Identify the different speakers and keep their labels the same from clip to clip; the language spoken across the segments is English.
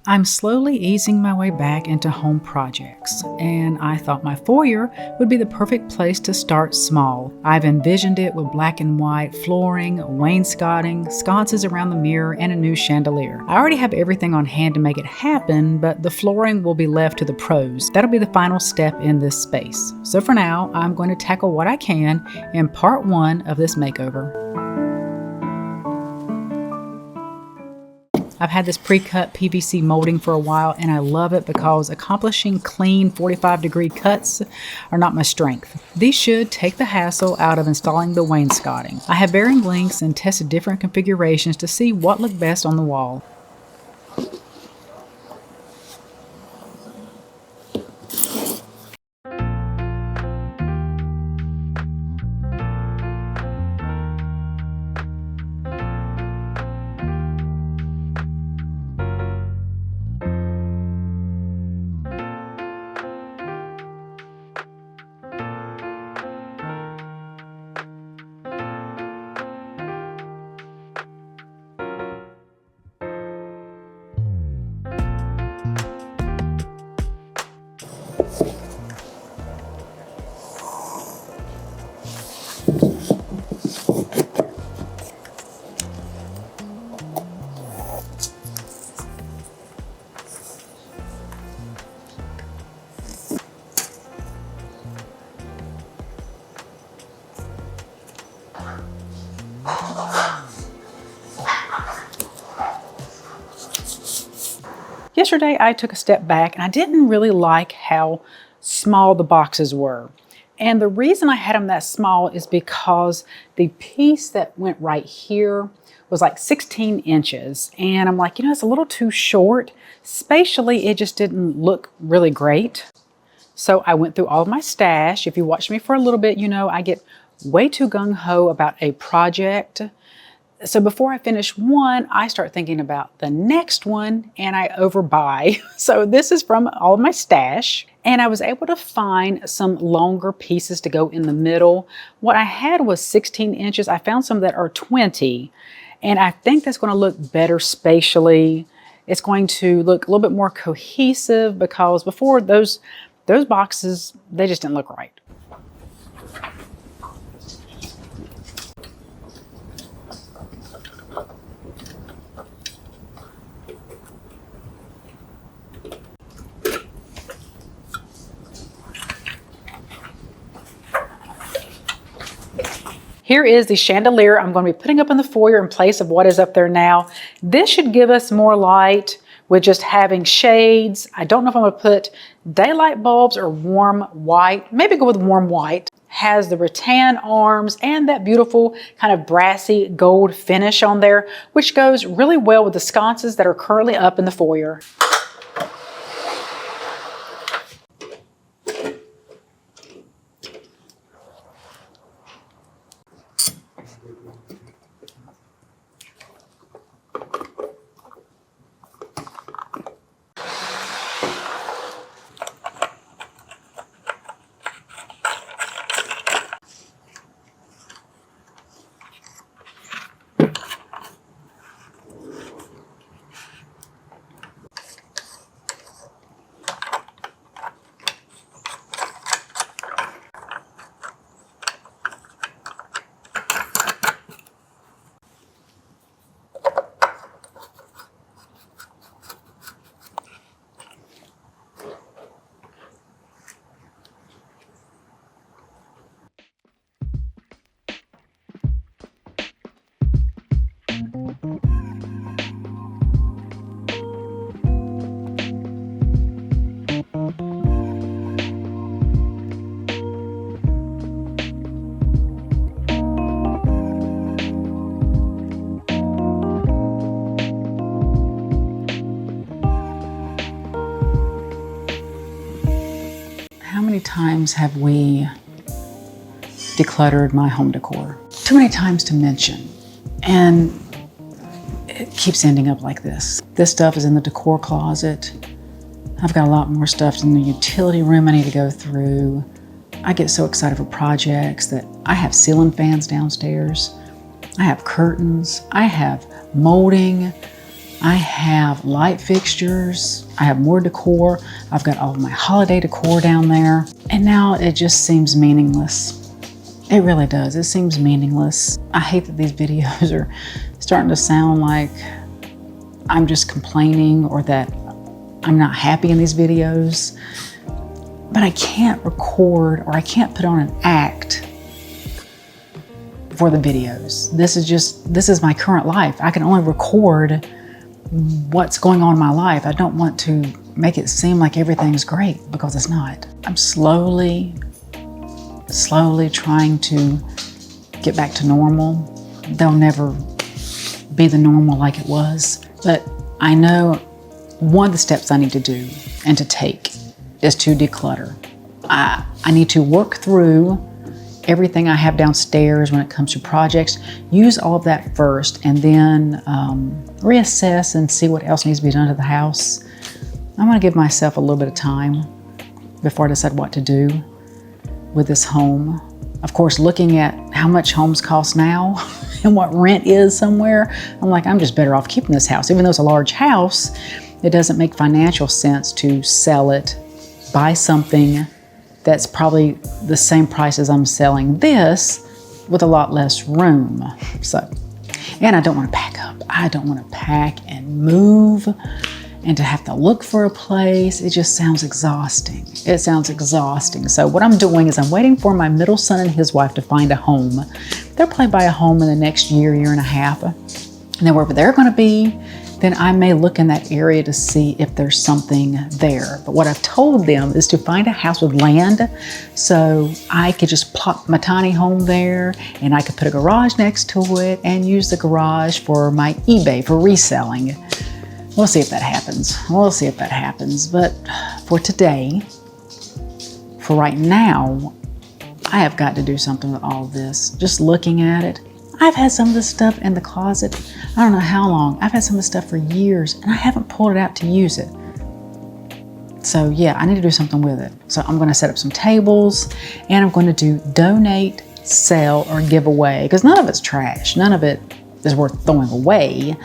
Speaker 1: I'm slowly easing my way back into home projects, and I thought my foyer would be the perfect place to start small. I've envisioned it with black and white flooring, wainscoting, sconces around the mirror, and a new chandelier. I already have everything on hand to make it happen, but the flooring will be left to the pros. That'll be the final step in this space. So for now, I'm going to tackle what I can in part 1 of this makeover. I've had this pre-cut PVC molding for a while, and I love it because accomplishing clean 45-degree cuts are not my strength. These should take the hassle out of installing the wainscoting. I have varying lengths and tested different configurations to see what looked best on the wall. Yesterday, I took a step back and I didn't really like how small the boxes were. And the reason I had them that small is because the piece that went right here was like 16 inches. And I'm like, it's a little too short. Spatially, it just didn't look really great. So I went through all of my stash. If you watch me for a little bit, I get way too gung-ho about a project. So before I finish one, I start thinking about the next one and I overbuy. So this is from all of my stash, and I was able to find some longer pieces to go in the middle. What I had was 16 inches. I found some that are 20, and I think that's going to look better spatially. It's going to look a little bit more cohesive because before those boxes, they just didn't look right. Here is the chandelier I'm going to be putting up in the foyer in place of what is up there now. This should give us more light with just having shades. I don't know if I'm going to put daylight bulbs or warm white. Maybe go with warm white. Has the rattan arms and that beautiful kind of brassy gold finish on there, which goes really well with the sconces that are currently up in the foyer. How many times have we decluttered my home decor? Too many times to mention. And it keeps ending up like this. This stuff is in the decor closet. I've got a lot more stuff in the utility room I need to go through. I get so excited for projects that I have ceiling fans downstairs. I have curtains. I have molding. I I have light fixtures, I have more decor, I've got all of my holiday decor down there, and now it just seems meaningless. It really does, it seems meaningless. I hate that these videos are starting to sound like I'm just complaining or that I'm not happy in these videos, but I can't record or I can't put on an act for the videos. This is my current life. I can only record what's going on in my life. I don't want to make it seem like everything's great because it's not. I'm slowly trying to get back to normal. They'll never be the normal like it was, but I know one of the steps I need to do and to take is to declutter. I need to work through everything I have downstairs when it comes to projects, use all of that first, and then reassess and see what else needs to be done to the house. I'm gonna give myself a little bit of time before I decide what to do with this home. Of course, looking at how much homes cost now and what rent is somewhere, I'm like, I'm just better off keeping this house. Even though it's a large house, it doesn't make financial sense to sell it, buy something that's probably the same price as I'm selling this with a lot less room. So, and I don't want to pack up. I don't want to pack and move and to have to look for a place. It just sounds exhausting. It sounds exhausting. So what I'm doing is I'm waiting for my middle son and his wife to find a home. They'll probably buy a home in the next year and a half. And then wherever they're going to be, then I may look in that area to see if there's something there. But what I've told them is to find a house with land so I could just plop my tiny home there and I could put a garage next to it and use the garage for my eBay for reselling. We'll see if that happens. We'll see if that happens. But for today, for right now, I have got to do something with all this. Just looking at it, I've had some of this stuff in the closet, I don't know how long. I've had some of this stuff for years and I haven't pulled it out to use it. So yeah, I need to do something with it. So I'm gonna set up some tables and I'm going to do donate, sell, or give away, because none of it's trash. None of it is worth throwing away.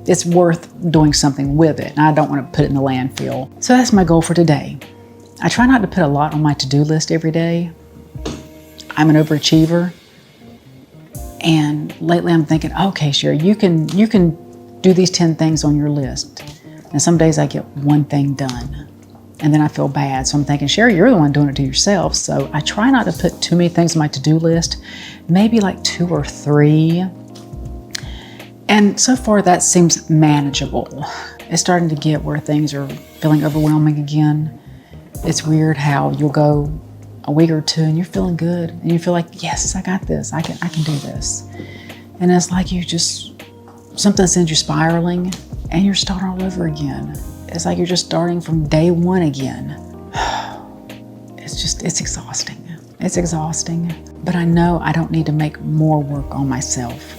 Speaker 1: It's worth doing something with it. And I don't want to put it in the landfill. So that's my goal for today. I try not to put a lot on my to-do list every day. I'm an overachiever. And lately I'm thinking, okay, Sherry, you can do these 10 things on your list. And some days I get one thing done and then I feel bad. So I'm thinking, Sherry, you're the one doing it to yourself. So I try not to put too many things on my to-do list, maybe like 2 or 3. And so far that seems manageable. It's starting to get where things are feeling overwhelming again. It's weird how you'll go a week or 2 and you're feeling good and you feel like, yes, I got this, I can do this. And it's like something sends you spiraling and you're starting all over again. It's like you're just starting from day 1 again. It's exhausting. It's exhausting, but I know I don't need to make more work on myself.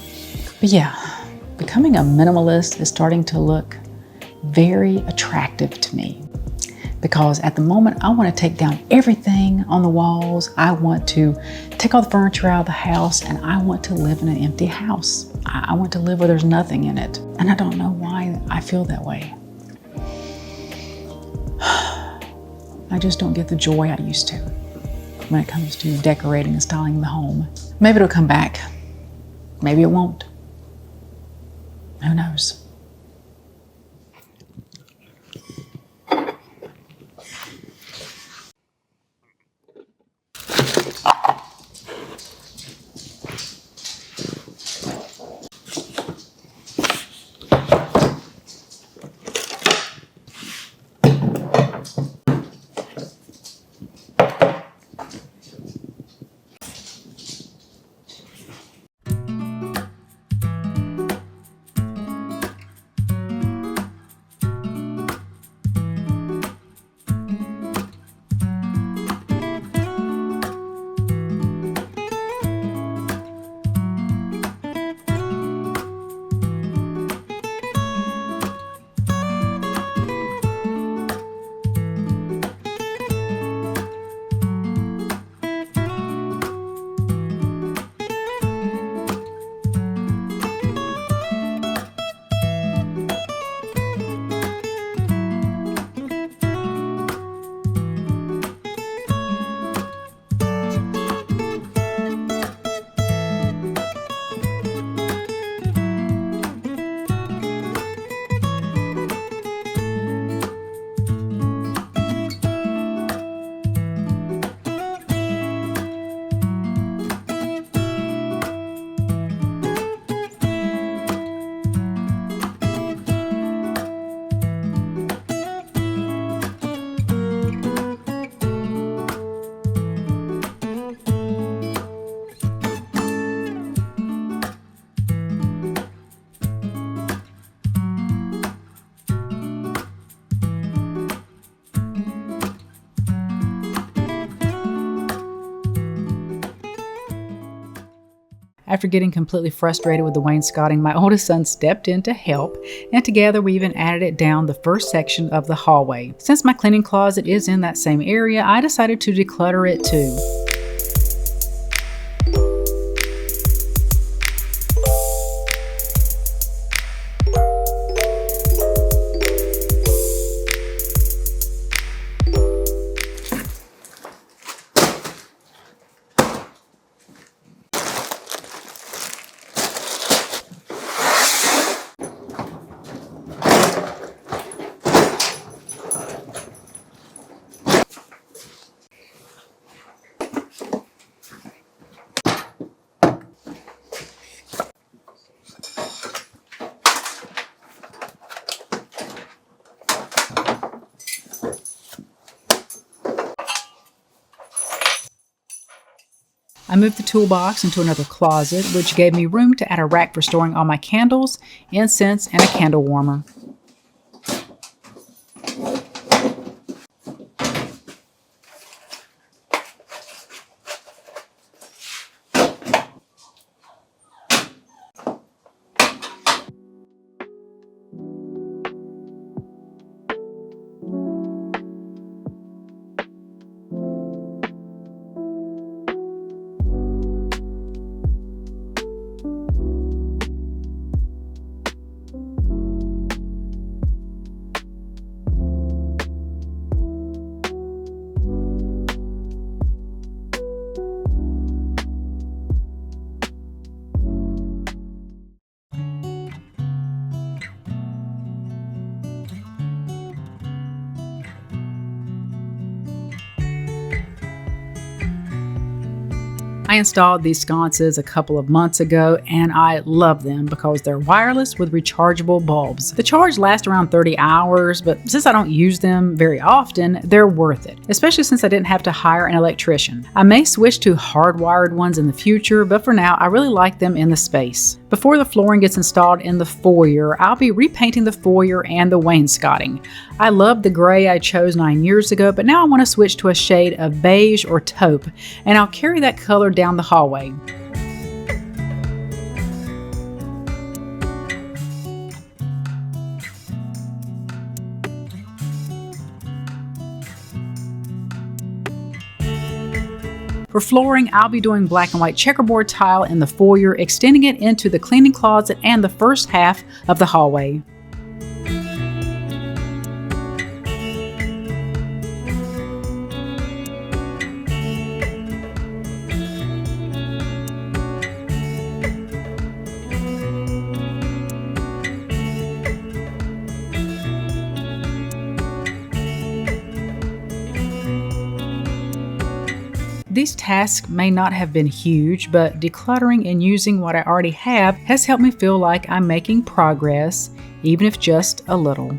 Speaker 1: But yeah, becoming a minimalist is starting to look very attractive to me. Because at the moment, I want to take down everything on the walls. I want to take all the furniture out of the house and I want to live in an empty house. I want to live where there's nothing in it. And I don't know why I feel that way. I just don't get the joy I used to when it comes to decorating and styling the home. Maybe it'll come back. Maybe it won't. Who knows? After getting completely frustrated with the wainscoting, my oldest son stepped in to help, and together we even added it down the first section of the hallway. Since my cleaning closet is in that same area, I decided to declutter it too. I moved the toolbox into another closet, which gave me room to add a rack for storing all my candles, incense, and a candle warmer. I installed these sconces a couple of months ago, and I love them because they're wireless with rechargeable bulbs. The charge lasts around 30 hours, but since I don't use them very often, they're worth it, especially since I didn't have to hire an electrician. I may switch to hardwired ones in the future, but for now, I really like them in the space. Before the flooring gets installed in the foyer, I'll be repainting the foyer and the wainscoting. I love the gray I chose 9 years ago, but now I want to switch to a shade of beige or taupe, and I'll carry that color down the hallway. For flooring, I'll be doing black and white checkerboard tile in the foyer, extending it into the cleaning closet and the first half of the hallway. These tasks may not have been huge, but decluttering and using what I already have has helped me feel like I'm making progress, even if just a little.